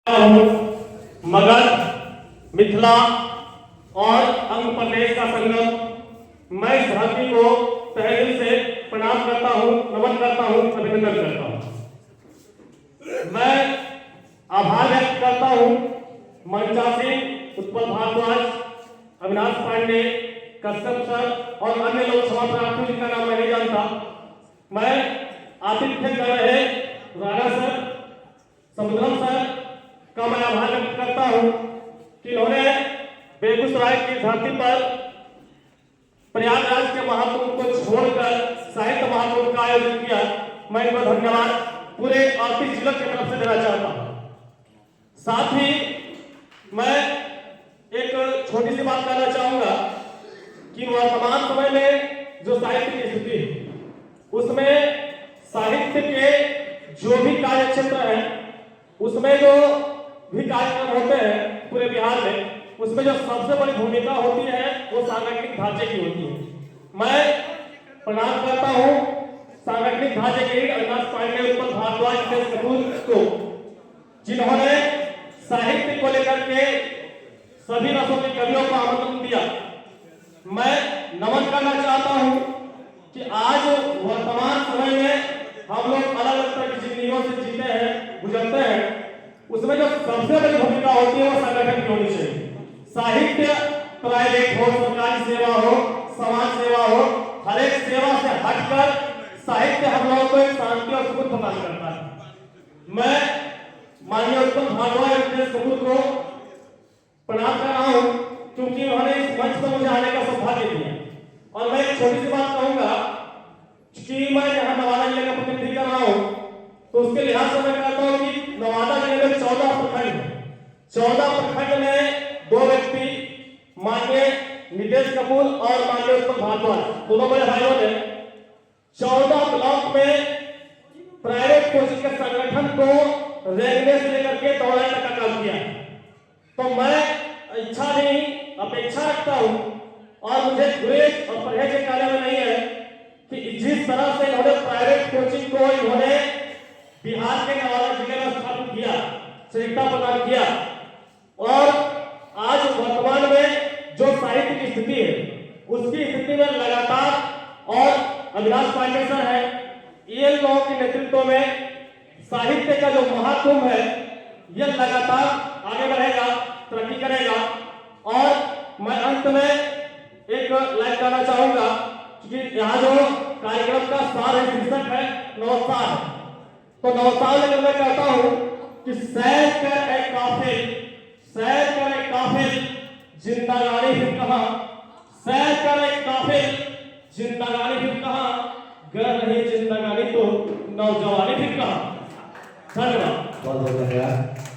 मगध, मिथिला और अंग प्रदेश का संगम। मैं इस धरती को तहे दिल से प्रणाम करता हूँ, नमन करता हूँ, अभिनंदन करता हूँ। मैं आभार व्यक्त करता हूँ मंचासी उत्पल भारद्वाज, अविनाश पांडे, कश्यप सर और अन्य लोग सभा प्रार्थी जिनका नाम मैं नहीं जानता। मैं आतिथ्य कर रहे राणा सर, समुद्रम सर का मैं आभार व्यक्त करता हूँ कि इन्होंने बेगूसराय की धरती पर प्रयागराज के महाकुंभ को छोड़कर साहित्य महाकुंभ का आयोजन किया। मैं इनको धन्यवाद पूरे 38 जिलों की तरफ से देना चाहता हूँ। साथ ही मैं एक छोटी सी बात कहना चाहूंगा कि वर्तमान समय में जो साहित्य की स्थिति है उसमें साहित्य के जो भी कार्य क्षेत्र है उसमें जो भी कार्यक्रम होते हैं पूरे बिहार में, उसमें जो सबसे बड़ी भूमिका होती है वो सांगठनिक ढांचे की होती है। मैं प्रणाम करता हूँ सांगठनिक ढांचे के अविनाश पांडे, उत्पल भारद्वाज, कपूर को, जिन्होंने साहित्य को लेकर के सभी रसों के कवियों को आमंत्रण दिया। मैं नमन करना चाहता हूँ कि आज वर्तमान समय में हम लोग अलग अलग तरह की जिंदगियों से जीते हैं, गुजरते हैं, उसमें जो सबसे बड़ी भूमिका होती है वो संगठन की होनी चाहिए। साहित्य प्राइवेट हो, सरकारी सेवा हो, समाज सेवा हो, हर एक सेवा से हटकर साहित्य हम लोगों को एक शांति और सुकून प्रदान करता है। मैं माननीय उत्पल भारद्वाज को प्रणाम कर रहा हूँ क्योंकि उन्होंने इस मंच पर मुझे आने का सौभाग्य दिया। और मैं एक छोटी सी बात कहूंगा कि मैं यहाँ नवादा जिले का प्रतिनिधि कर रहा हूँ तो उसके लिहाज से मैं कहता हूँ कि नवादा जिले में 14 प्रखंड है। 14 प्रखंड में दो व्यक्ति माननीय नितेश कपूर और माननीय उत्पल भारद्वाज, दोनों बड़े भाइयों ने 14 ब्लॉक में प्राइवेट कोचिंग के संगठन को रेगने से लेकर के दौड़ाने तक का काम किया। तो मैं इच्छा नहीं, अपेक्षा रखता हूँ और मुझे गुरेज और परहेज के कार्य में नहीं है कि जिस तरह से इन्होंने प्राइवेट कोचिंग को इन्होंने बिहार के नवादा जिले में स्थापित किया, सहायता प्रदान किया और आज वर्तमान में जो साहित्य की स्थिति है उसकी स्थिति में लगातार और अविनाश पांडे सर है, ये लोगों के नेतृत्व में साहित्य का जो महाकुंभ है यह लगातार आगे बढ़ेगा, तरक्की करेगा। और मैं अंत में एक लाइन कहना चाहूंगा कि यहाँ जो कार्यक्रम का सार है, शीर्षक है नवसार। तो नवसार लेकर मैं कहता हूँ कि सैर कर एक काफिल, सैर कर एक काफिल, जिंदगानी फिर कहाँ, सैर कर एक काफिल, जिंदगानी फिर कहाँ, गर नहीं जिंदगानी तो नौजवानी फिर कहाँ। धन्यवाद। बहुत बहुत धन्यवाद।